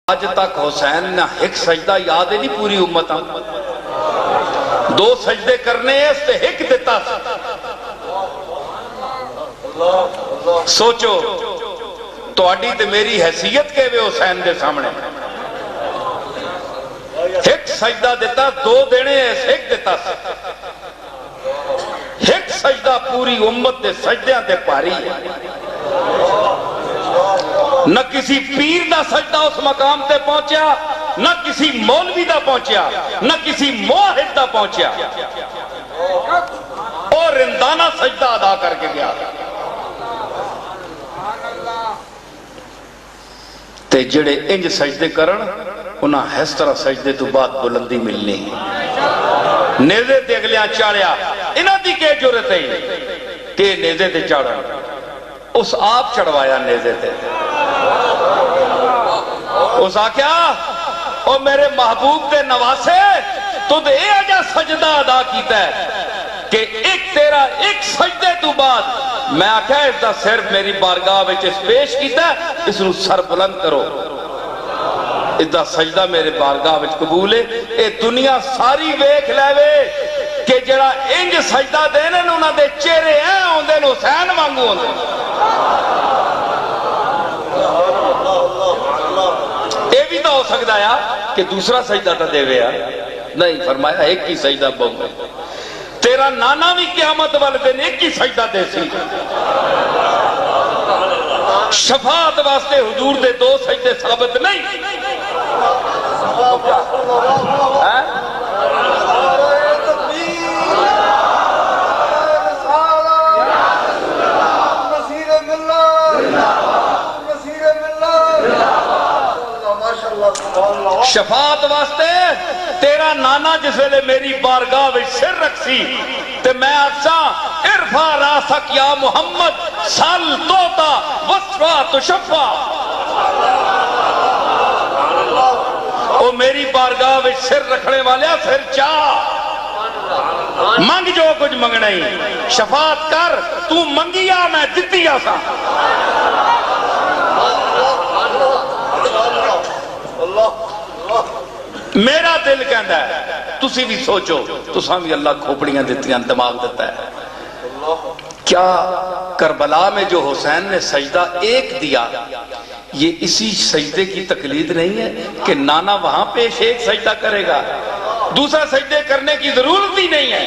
آج تک حسین نہ ایک سجدہ یاد ہے نہیں پوری امت دو سجدے کرنے اس تے ایک دیتا سوچو تو اڈی تے میری حیثیت کے وے حسین دے سامنے ایک سجدہ دیتا دو دینے اس ایک دیتا ایک سجدہ پوری امت دے سجدیاں دے پاری ہے نہ کسی پیر دا سجدہ اس مقام تے پہنچیا نہ کسی مولوی دا پہنچیا نہ کسی موحد دا پہنچیا اور رندانہ سجدہ ادا کر کے گیا تے جڑے انج سجدے کرن انہاں اس طرح سجدے تو بعد بلندی ملنی نیزے تے اگلیاں چاڑیا انہاں دی کہ جرت ہے کہ نیزے تے چاڑا اس آپ چڑھوایا نیزے تے اس آکیا او میرے محبوب دے نواسے تو دے اجا سجدہ ادا کیتا ہے کہ ایک تیرا ایک سجدے تو بعد میں آکھا اس دا صرف میری بارگاہ وچ اس پیش کیتا ہے اس نو سر بلند کرو اس دا سجدہ میرے بارگاہ وچ قبول ہے اے دنیا ساری ویکھ لے وے کہ جڑا انج سجدہ دینے انہاں دے چہرے ہیں ہوندے نو حسین وانگو ہوندے اے بھی تو ہو سکتا ہے کہ دوسرا سجدہ تا دے وے نہیں فرمایا ایک ہی سجدہ بہو تیرا نانا بھی قیامت والے دن ایک ہی سجدہ دے سی شفاعت واسطے حضور دے دو سجدے ثابت نہیں شفاعت واسطے تیرا نانا جس ویلے میری بارگاہ وچ سر رکھسی تے میں آکساں ارفع راسک یا محمد سل توتا وصفا تشفا او میری بارگاہ وچ سر رکھنے والے سر چاہ منگ جو کچھ منگنا ہی شفاعت کر تو منگیا میں دتیا سا میرا دل کہندا ہے تسی بھی سوچو تساں بھی اللہ کھوپڑیاں دیتیاں دماغ دیتا ہے کیا کربلا میں جو حسین نے سجدہ ایک دیا یہ اسی سجدے کی تقلید نہیں ہے کہ نانا وہاں پیش ایک سجدہ کرے گا دوسرا سجدے کرنے کی ضرورت ہی نہیں ہے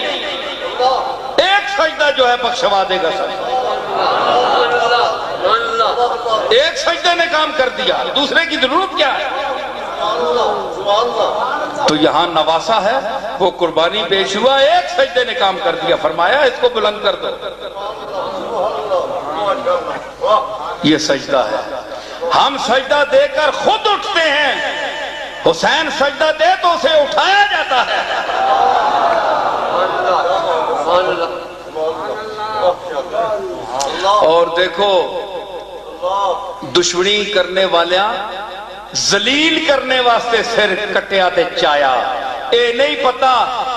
ایک سجدہ جو ہے بخشوا دے گا ایک سجدے نے کام کر دیا دوسرے کی ضرورت کیا ہے تو یہاں نواسا ہے وہ قربانی پیش ہوا ایک سجدے نے کام کر دیا فرمایا اس کو بلند کر دو یہ سجدہ ہے ہم سجدہ دے کر خود اٹھتے ہیں حسین سجدہ دے تو اسے اٹھایا جاتا ہے اور دیکھو دشمنی کرنے والیاں ذلیل کرنے واسطے سر کٹیا تے چایا اے نہیں پتا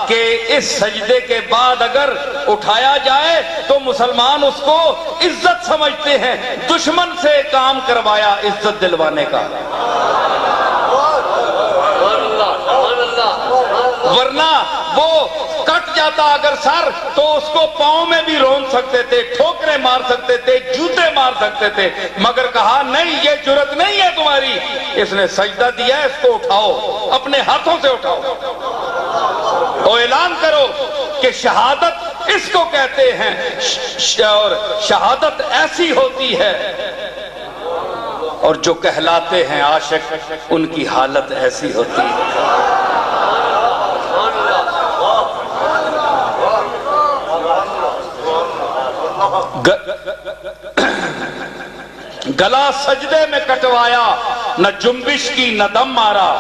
کہ اس سجدے کے بعد اگر اٹھایا جائے تو مسلمان اس کو عزت سمجھتے ہیں دشمن سے کام کروایا عزت دلوانے کا ورنہ وہ کٹ جاتا اگر سر تو اس کو پاؤں میں بھی رون سکتے تھے ٹھوکریں مار سکتے تھے جوتے مار سکتے تھے مگر کہا نہیں یہ جرت نہیں ہے تمہاری اس نے سجدہ دیا اس کو اٹھاؤ اپنے ہاتھوں سے اٹھاؤ اور اعلان کرو کہ شہادت اس کو کہتے ہیں اور شہادت ایسی ہوتی ہے اور جو کہلاتے ہیں عاشق ان کی حالت ایسی ہوتی ہے گلا سجدے میں کٹوایا نہ جنبش کی نہ دم مارا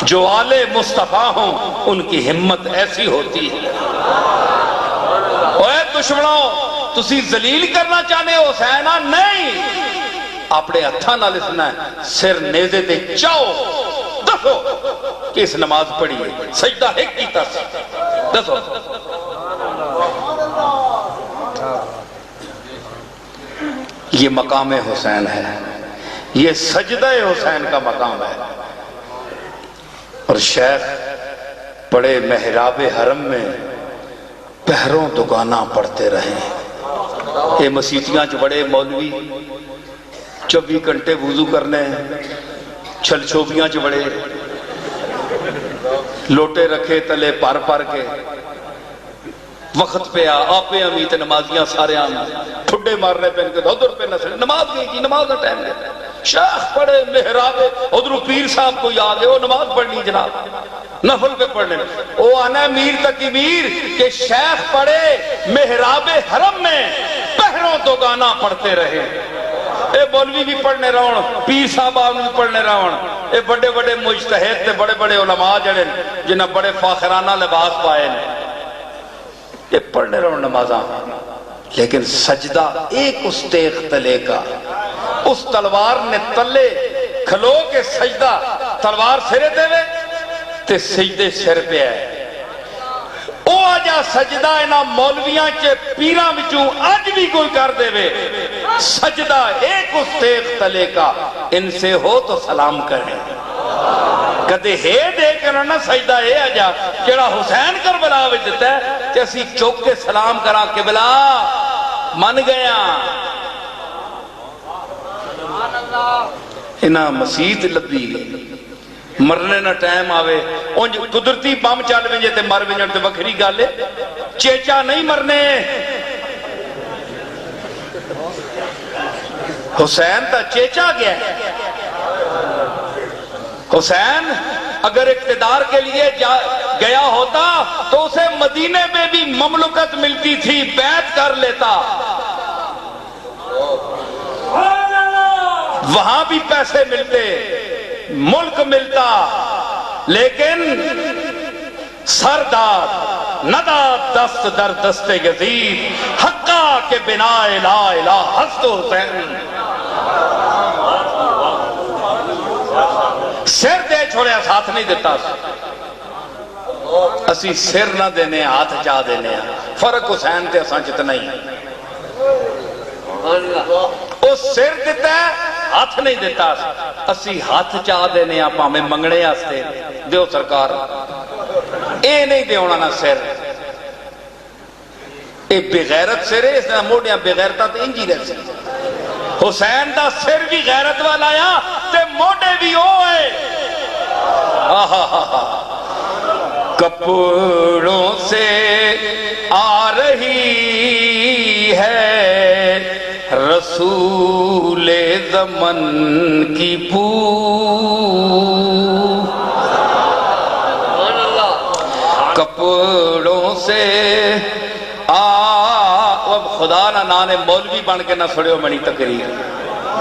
جو آل مصطفیٰ ہوں ان کی ہمت ایسی ہوتی ہے اوے دشمنوں تسی ذلیل کرنا چاہنے ہو حسینہ نہیں اپنے ہتھاں نال اسنا ہے سر نیزے تے چاؤ دسو کہ اس نماز پڑھی ہے سجدہ ایک کیتا دسو یہ مقام حسین ہے یہ سجدہ حسین کا مقام ہے۔ اور شیخ بڑے محراب حرم میں پہروں دکانہ پڑھتے رہے۔ یہ مسیتیاں چ بڑے مولوی 24 گھنٹے وضو کرنے، چھل چھوبیاں چ بڑے لوٹے رکھے تلے پر پر کے، وقت پہ آپے امیت نمازیاں سارے آنا ٹھڈے مارنے پہ ان کے ادھر پہ نسل نماز گئی کی نماز کا ٹائم گیا۔ شیخ پڑھے محراب ادھر پیر صاحب کو یاد ہے وہ نماز پڑھنی جناب نفل پہ پڑھنے، وہ آنا میر تکی میر کہ شیخ پڑھے محراب حرم میں پہروں دوگانا پڑھتے رہے۔ اے مولوی بھی پڑھنے رہن، پیر صاحب بھی پڑھنے رہن، اے بڑے بڑے مجتہد تے بڑے بڑے علماء جڑے جنہیں بڑے فاخرانہ لباس پائے نے، یہ پڑھنے رہن نمازاں، لیکن سجدہ ایک اس تیغ تلے کا، اس تلوار نے تلے کھلو کے سجدہ تلوار سرے دے وے تے سجدے سر پہ ہے۔ او آجا سجدہ اینا مولویاں چے پیراں بچوں آج بھی کوئی کر دے وے، سجدہ ایک اس تیغ تلے کا، ان سے ہو تو سلام کریں۔ کدے ہے دے کرنا سجدہ اے آجا کیڑا حسین کربلا وچ دیتا ہے کہ اسی چوک کے سلام کرا قبلہ من گیا۔ انہاں مسیت لبی مرنے نہ ٹائم آوے انج قدرتی بم چال ونجے تے مر ونجن تے وکھری گالے، چیچا نہیں مرنے۔ حسین تا چیچا گیا ہے۔ حسین اگر اقتدار کے لیے گیا ہوتا تو اسے مدینے میں بھی مملکت ملتی تھی، بیعت کر لیتا، وہاں بھی پیسے ملتے، ملک ملتا، لیکن سردار نداد دست در دست یزید حقا کے بنا لا الہ حسد حسین۔ سر دے چھوڑے ساتھ نہیں دیتا، اسی سر نہ دینے ہاتھ چاہ دینے، فرق حسین تے اساں جتنا ہی، وہ سر دیتا ہے ہاتھ نہیں دیتا، اسی ہاتھ چاہ دینے آپ ہمیں منگنے آستے دیو سرکار، اے نہیں دیونا نہ سر، اے بغیرت سر ہے، اس نے موڑیاں بغیرتا تو انجی رہ سی۔ حسین دا سر بھی غیرت والا یا تے موڑے بھی ہوئے۔ کپڑوں سے آ رہی ہے رسول زمن کی بو، کپڑوں سے اب خدا نہ نانے مولوی بن کے نہ سڑے ہو منی تقریر،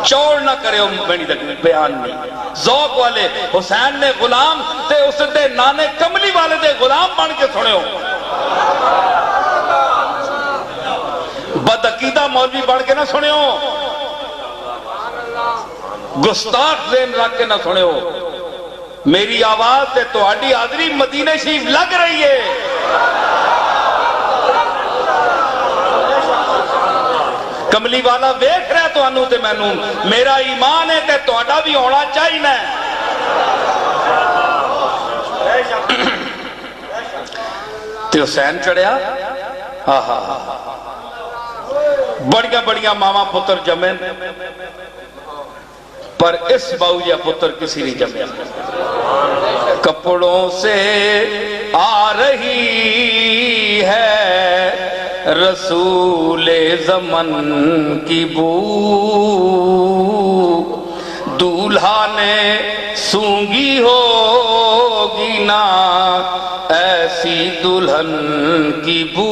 چوڑ نہ کرے ہو منی تقریر، بیان نہیں ذوق والے حسین نے غلام تے اس دے نانے کملی والے دے غلام بن کے سڑے ہو، بدعقیدہ مولوی بن کے نہ سنے ہو، گستاخ ذہن رکھ کے نہ سنے ہو۔ میری آواز تے تہاڈی حاضری مدینہ شریف لگ رہی ہے، کملی والا ویکھ رہا تو انو تے مینوں، میرا ایمان ہے تے تہاڈا بھی ہونا چاہیے نا۔ تے حسین چڑھیا، بڑیاں بڑیاں ماما پتر جمے، پر اس باوجہ پتر کسی نہیں جمے۔ کپڑوں سے آ رہی ہے رسول زمن کی بو، دولہا نے سونگی ہوگی نا ایسی دلہن کی بو،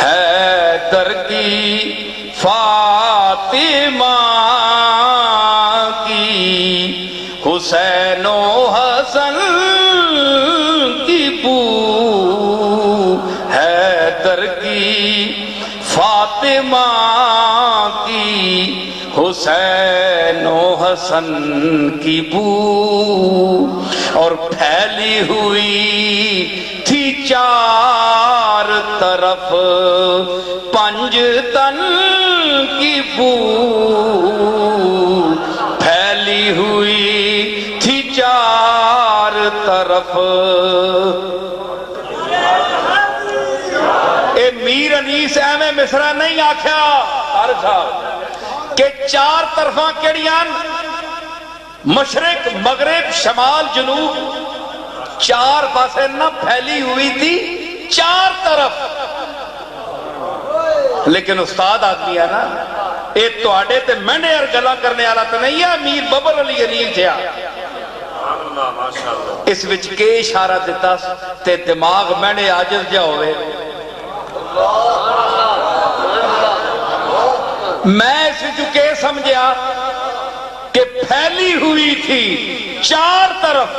حیدر کی فاطمہ کی حسین و حسن کی بو، حیدر کی فاطمہ کی حسین و حسن کی بو، اور پھیلی ہوئی تھی چار طرف پنج تن کی بو پھیلی ہوئی تھی چار طرف. اے میر انیس ایویں مصرا نہیں آکھیا طارق صاحب کہ چار طرفاں کیڑیاں مشرق مغرب شمال جنوب چار پاسے نہ پھیلی ہوئی تھی چار طرف. لیکن استاد آدمی ہے نا اے تواڈے تے مہنے اور گلاں کرنے والا تے نہیں ہے میر ببر علی انیل تھیا. اس وچ کے اشارہ دیتا تے دماغ مہنے عاجز جا ہوئے. میں اس وچ کے سمجھیا کہ پھیلی ہوئی تھی چار طرف,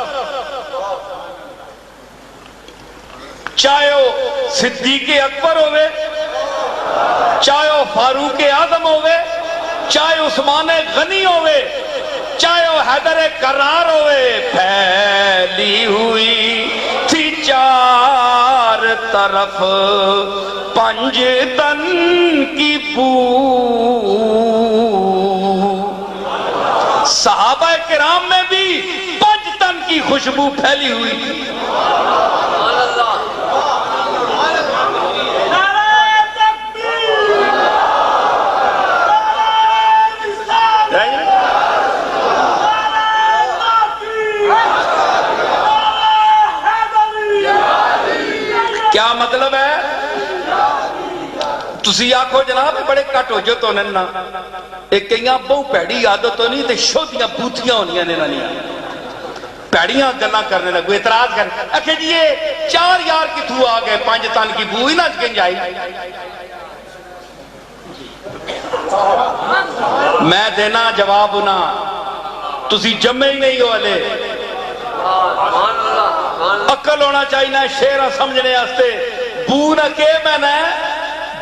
چاہے وہ صدیق اکبر ہوئے, چاہے وہ فاروق اعظم ہوئے, چاہے عثمان غنی ہوئے, چاہے وہ حیدر کرار ہوئے, پھیلی ہوئی تھی چار طرف پنج تن کی بو. صحابہ کرام میں بھی پنج تن کی خوشبو پھیلی ہوئی تھی. کیا مطلب ہے؟ تسی آکھو جناب بڑے کٹ ہو جو تو ننا ایک کئیاں بہو پیڑی عادت تو نہیں تے شودیاں بوتیاں ہونیاں نے ننیاں پیڑیاں گلاں کرنے لگو اعتراض کرنے اکھے جی یہ چار یار کی تھو آگئے پانچ تن کی بو ہی نہ چکن جائی. میں دینا جواب ہونا تسی جمع ہی نہیں ہو لے عقل ہونا چاہیے شیرہ سمجھنے آستے. بو نہ کہ میں نے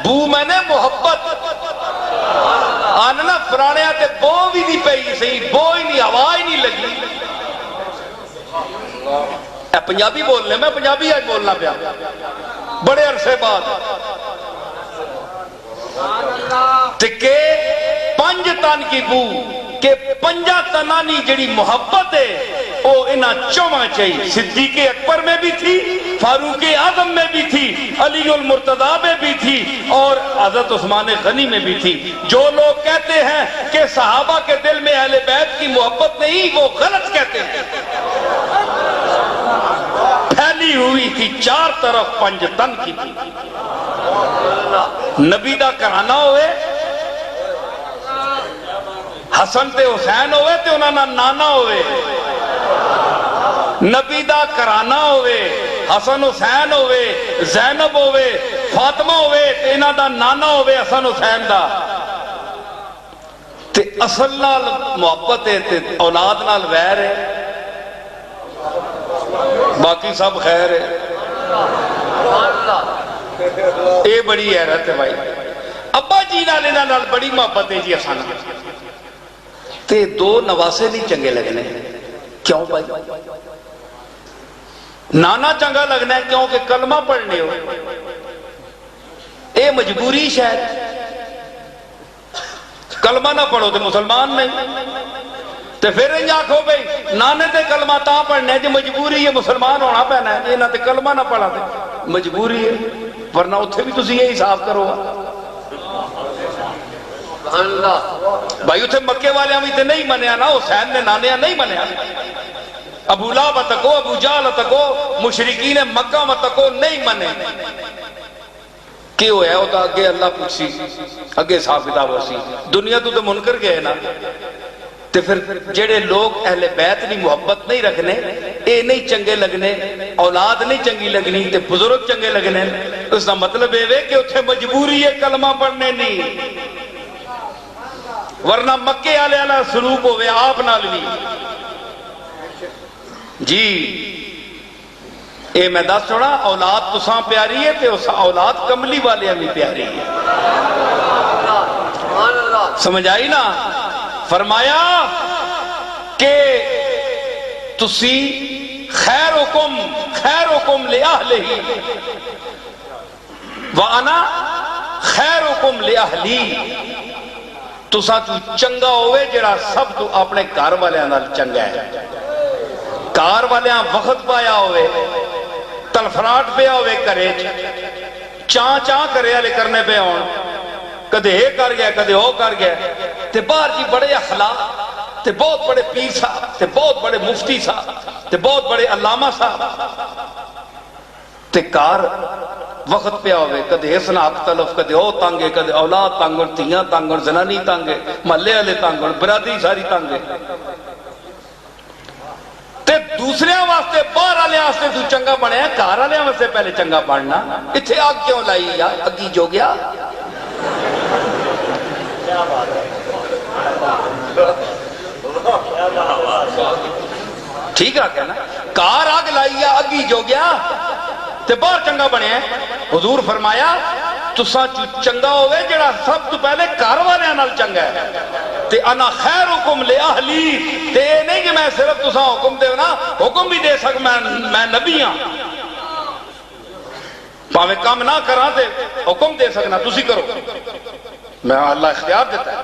بو میں نے محبت آنا نا فرانے آتے بو بھی نہیں پہی صحیح بو ہی نہیں ہوا ہی نہیں لگی. اے پنجابی بول لیں میں پنجابی آج بولنا پیا بڑے عرصے بعد کہ پنج تن کی بو کہ پنجا تنانی جڑی محبت ہے وہ انہا چوما چاہیے. صدیق اکبر میں بھی تھی, فاروق اعظم میں بھی تھی, علی المرتضیٰ میں بھی تھی اور حضرت عثمان غنی میں بھی تھی. جو لوگ کہتے ہیں کہ صحابہ کے دل میں اہل بیت کی محبت نہیں وہ غلط کہتے ہیں. پھیلی ہوئی تھی چار طرف پنج تن کی تھی. نبی دا کرانا ہوئے حسن تے حسین ہوئے تے انہاں نا نانا ہوئے. نبی دا کرانا ہوئے حسن حسین ہوئے زینب ہوئے فاطمہ ہوئے تے انہاں دا نانا ہوئے حسن حسین دا تے اصل نال محبت ہے تے اولاد نال ویر ہے باقی سب خیر ہے. اے بڑی حیرت ہے بھائی. ابا جی نال انہاں نال بڑی محبت ہے جی اساں تے دو نواسے نہیں چنگے لگنے. کیوں بھائی؟ نانا چنگا لگنا ہے کیونکہ کلمہ پڑھنے ہو اے مجبوری شاید. کلمہ نہ پڑھو تو مسلمان نہیں تو پھر انج آکھو بھئی نانے تے کلمہ تا پڑھنے ہے جی مجبوری ہے مسلمان ہونا پہنا ہے انہاں تے کلمہ نہ پڑھا تے مجبوری ہے ورنہ اتھے بھی تسی یہ حساب کرو بھائی اتھے مکے والے ہمیں تے نہیں منیا نا حسین نے نانیاں نہیں منیا. ابو لہب تکو ابو جہل تکو مشرکین مکہ تکو نہیں منے. کیوں ہے ہوتا اگے اللہ پوچھی اگے صاحب کتاب ہوسی دنیا تو منکر گئے نا تے پھر جڑے لوگ اہل بیت نہیں محبت نہیں رکھنے اے نہیں چنگے لگنے اولاد نہیں چنگی لگنی تے بزرگ چنگے لگنے. اس کا مطلب ہے کہ اتھے مجبوری ہے کلمہ پڑھنے نہیں ورنہ مکے والے والا سلوک ہوئے آپ نال بھی جی. اے میں دس چھوڑا اولاد تساں پیاری ہے تے اس اولاد کملی والے ہمیں پیاری ہے. سمجھ آئی نا؟ فرمایا کہ تسی خیرکم لأہلہ وَأَنَا خیرکم لأہلی، تساں تو چنگا ہوئے جڑا سب تو اپنے گھر والے نال چنگا ہے، گھر والے وقت پایا ہوئے، تلفراٹ پیا ہوئے کرے چاں کرے والے کرنے پہ ہون، کدے یہ کر گیا کدے وہ کر گیا، تے باہر جی بڑے اخلاق تے بہت بڑے پیر صاحب تے بہت بڑے مفتی صاحب تے بہت بڑے علامہ صاحب تے کار وقت پیا ہوئے، کدے حسن حق تلف، کدے او تانگے، کدے اولاد تانگڑ، تیاں تانگڑ، زنانی تانگے، محلے والے تانگڑ، برادری ساری تانگے، تے دوسرے واسطے باہر والے واسطے تو چنگا بنے، گھر والے واسطے پہلے چنگا بننا، اتھے آگ کیوں لائی یا اگی جو گیا؟ ٹھیک ہے نا؟ کار آگ لائی یا اگی جو گیا تے باہر چنگا بنے ہیں۔ حضور فرمایا تساں چنگا ہوئے جڑا سب تو پہلے گھر والے نال چنگا ہے، تے انا خیرکم لأہلی، تے نہیں کہ میں صرف تساں حکم دے نا، حکم بھی دے سک میں نبی ہاں، پاوے کام نہ کراں تے حکم دے سکنا تسی کرو، میں اللہ اختیار دیتا ہے،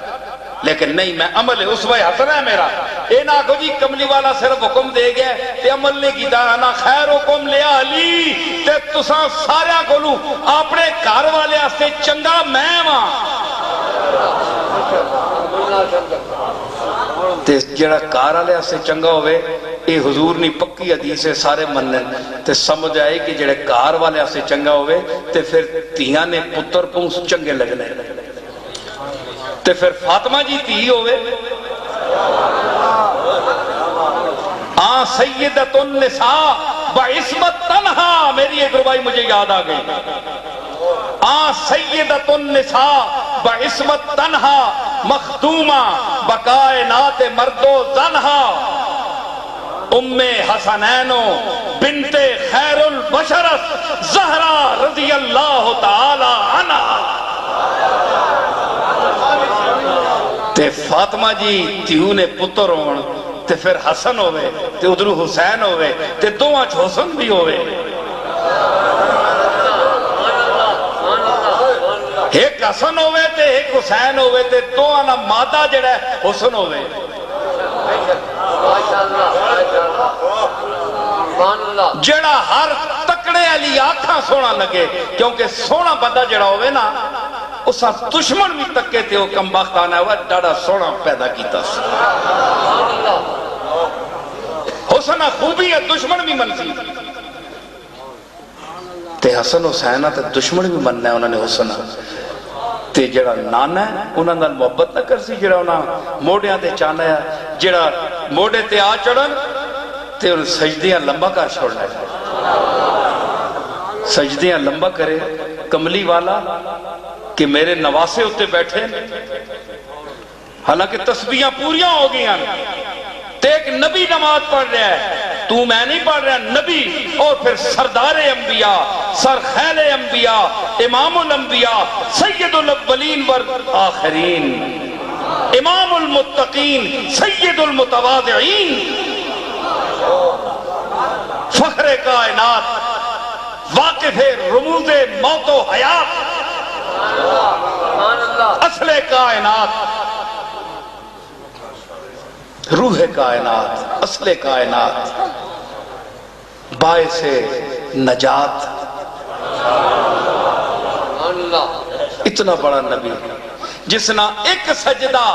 لیکن نہیں میں عمل اسوہ حسنہ ہے میرا، اے نہ کہو جی کملی والا صرف حکم دے گیا تے عمل نہیں کیتا، انا خیرکم لأہلی، تے تساں سارے کولو اپنے گھر والے واسطے چنگا میں ہاں، تے جڑا گھر والے واسطے چنگا ہوئے، اے حضور نے پکی حدیث ہے سارے مننے تے سمجھ آئے کہ جڑے گھر والے واسطے چنگا ہوئے تے پھر تیاں نے پتر پونس چنگے لگنے، تے پھر فاطمہ جی تھی ہوئے، آن سیدت النساء بعصمت تنہا، میری ایک روائی مجھے یاد آ گئی، آن سیدت النساء بعصمت تنہا مخدومہ بکائنات مرد و زنہا، ام حسنینو بنت خیر البشرت زہرا رضی اللہ تعالی عنہ، تے فاطمہ جی تیوں نے پتر ہون تے پھر حسن ہوئے تے ادھر حسین ہوئے تے دو آنچ حسن بھی ہوئے، ایک حسن ہوئے تے ایک حسین ہوئے تے دو آنا مادہ جڑا ہے حسن ہوئے، جڑا ہر تکڑے علی آنکھاں سونا لگے، کیونکہ سونا بندہ جڑا ہوئے نا اسا دشمن بھی تکے تے وہ کم بخت آنا ہوا ڈاڑا سونا پیدا کیتا سی، حسنہ خوبی ہے دشمن بھی منسی، تے حسن حسینہ تے دشمن بھی مننا ہے انہوں نے حسنہ، تے جڑا نانا ہے انہوں نے محبت نہ کر سی، جڑا انہوں موڑیاں تے چانا ہے، جڑا موڑے تے آ چڑھن تے انہوں سجدیاں لمبا کر چھوڑنا ہے، سجدیاں لمبا کرے، کملی والا کہ میرے نواسے ہوتے بیٹھے، حالانکہ تسبیحاں پوریاں ہو گئی ہیں، تے ایک نبی نماز پڑھ رہا ہے، تو میں نہیں پڑھ رہا، نبی، اور پھر سردار انبیاء، سرخیل انبیاء، امام الانبیاء، سید الاولین والآخرین، امام المتقین، سید المتواضعین، فخر کائنات، واقف رموز موت و حیات، اصل کائنات، روح کائنات، اصل کائنات، باعث نجات، اتنا بڑا نبی جس نے ایک سجدہ،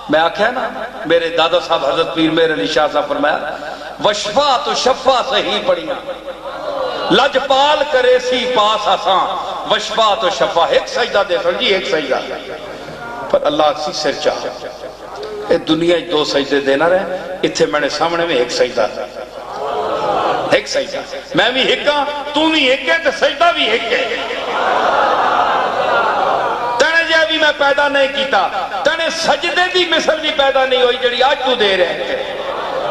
میں آکھیا نا میرے دادا صاحب حضرت پیر میر علی شاہ صاحب فرمایا وشفا تو شفا صحیح پڑھیا، لجپال کرے سی پاس آسان، وشفا تو شفا، ایک سجدہ دے سن جی ایک سجدہ، پر اللہ سی سر چاہ، اے دنیا دو سجدے دینا رہے، اتھے میں نے سامنے میں ایک سجدہ، ایک سجدہ، میں بھی ایک ہاں، تو بھی ایک ہے، تو سجدہ بھی ایک ہے، تنے جے بھی میں پیدا نہیں کیتا، تنے سجدے دی مثل بھی پیدا نہیں ہوئی جڑی آج تو دے رہے ہیں،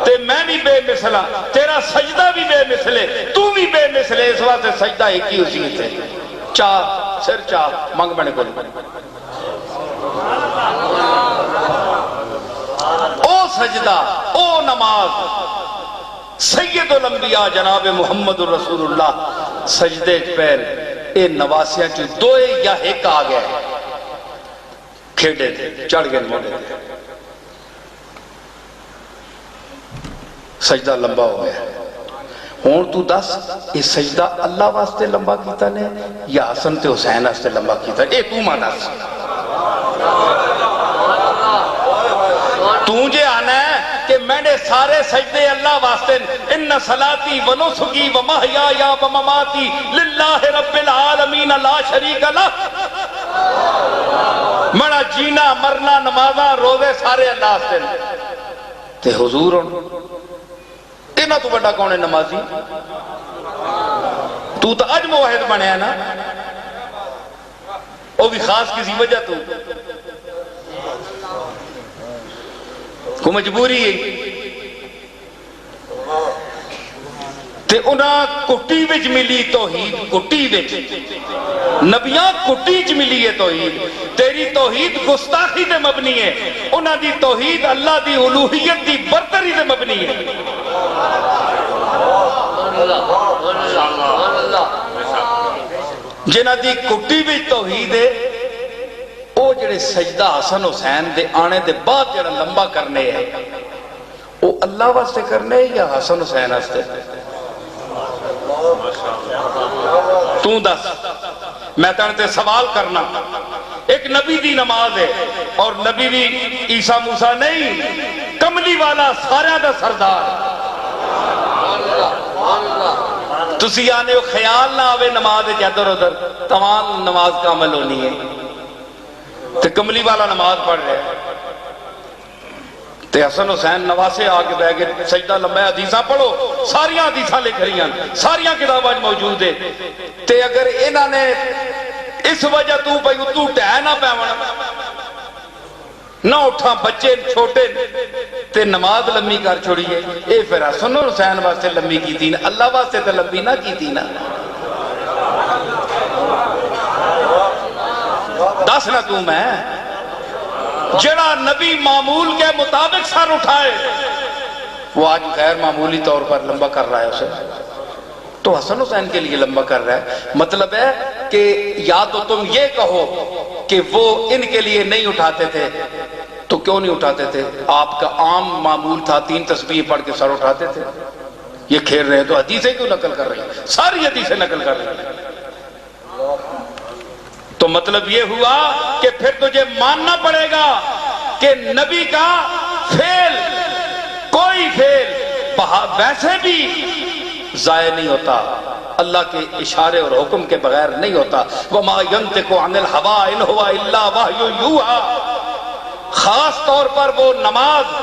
تے میں بھی بے مثلا، تیرا سجدہ بھی بے مثلے، تو بھی بے مثلے، اس واسطے سجدہ ایک ہی اسی تھے، چاہ سر چاہ مانگ بنے کو او سجدہ، او نماز، سید الانبیاء جناب محمد الرسول اللہ سجدے پیر اے نواسیاں چو دوئے یا ایک آ گئے کھیڑے تھے چڑھ گئے موڑے تھے سجدہ لمبا ہو گیا ہون تو دس یہ سجدہ اللہ واسطے لمبا کیتا نے یا حسن تے حسین واسطے لمبا کیتا اے تو ماں دس تجھے آنا ہے کہ میں نے سارے سجدے اللہ واسطے ان صلاتی و نسکی و محیایا و مماتی للہ رب العالمین لا شریک لہ مڑا جینا مرنا نمازاں روزے سارے اللہ واسطے تے حضور اینا تو بڑا کون ہے نمازی تو اج موحد بنے نا وہ بھی خاص کسی وجہ تو کو مجبوری ہے تے انہاں کٹی وچ ملی توحید کٹی وچ نبیاں کٹی وچ ملی ہے توحید تیری توحید گستاخی تے مبنی ہے انہاں دی توحید اللہ دی الوہیت دی برتری تے مبنی ہے جنہ دی کٹی وچ توحید ہے وہ جڑے سجدہ حسن حسین دے آنے دے بعد جڑا لمبا کرنے ہے وہ اللہ واسطے کرنے یا حسن حسین واسطے تو دس میں تانتے سوال کرنا ایک نبی دی نماز ہے اور نبی بھی عیسیٰ موسیٰ نہیں کملی والا سارے دا سردار تسی آنے وہ خیال نہ آوے نماز ہے ادھر ادھر تمام نماز کا عمل ہونی ہے تے کملی والا نماز پڑھ رہے تے حسن حسین نواسے آگے بہ گئے سجدہ لمبا حدیثاں پڑھو ساریاں حدیثاں لکھ رہی ہیں ساریاں کتاباں موجود ہے تے اگر انہاں نے اس وجہ تو بھئی تو ٹہ نہ پیونا نہ اٹھاں بچے چھوٹے تے نماز لمبی کر چھوڑیے اے پھر حسن حسین واسطے لمبی کی تھی نا اللہ واسطے تے لمبی نہ کی تھی نا دس نہ تو میں جڑا نبی معمول کے مطابق سر اٹھائے وہ آج غیر معمولی طور پر لمبا کر رہا ہے اسے تو حسن حسین کے لیے لمبا کر رہا ہے مطلب ہے کہ یا تو تم یہ کہو کہ وہ ان کے لیے نہیں اٹھاتے تھے تو کیوں نہیں اٹھاتے تھے آپ کا عام معمول تھا 3 تسبیح پڑھ کے سر اٹھاتے تھے یہ کھیر رہے تو حدیثیں کیوں نقل کر رہی ہیں ساری حدیثیں نقل کر رہی ہیں تو مطلب یہ ہوا کہ پھر تجھے ماننا پڑے گا کہ نبی کا فعل کوئی فعل ویسے بھی ضائع نہیں ہوتا اللہ کے اشارے اور حکم کے بغیر نہیں ہوتا وَمَا يَنْتِقُ عَنِ الْهَوَىٰ إِنْ هُوَ إِلَّا وَحْيٌ يُوحَىٰ خاص طور پر وہ نماز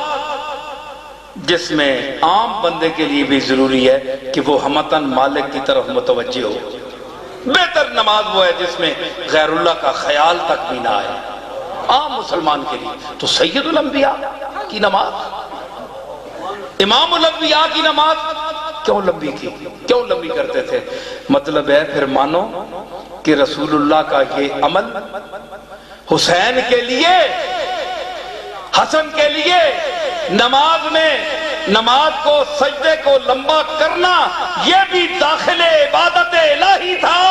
جس میں عام بندے کے لیے بھی ضروری ہے کہ وہ ہمتاً مالک کی طرف متوجہ ہو بہتر نماز وہ ہے جس میں غیر اللہ کا خیال تک بھی نہ آئے عام مسلمان کے لیے تو سید الانبیاء کی نماز امام الانبیاء کی نماز کیوں لمبی کی کیوں لمبی کرتے تھے مطلب ہے پھر مانو کہ رسول اللہ کا یہ عمل حسین کے لیے حسن کے لیے نماز میں نماز کو سجدے کو لمبا کرنا یہ بھی داخل عبادت الہی تھا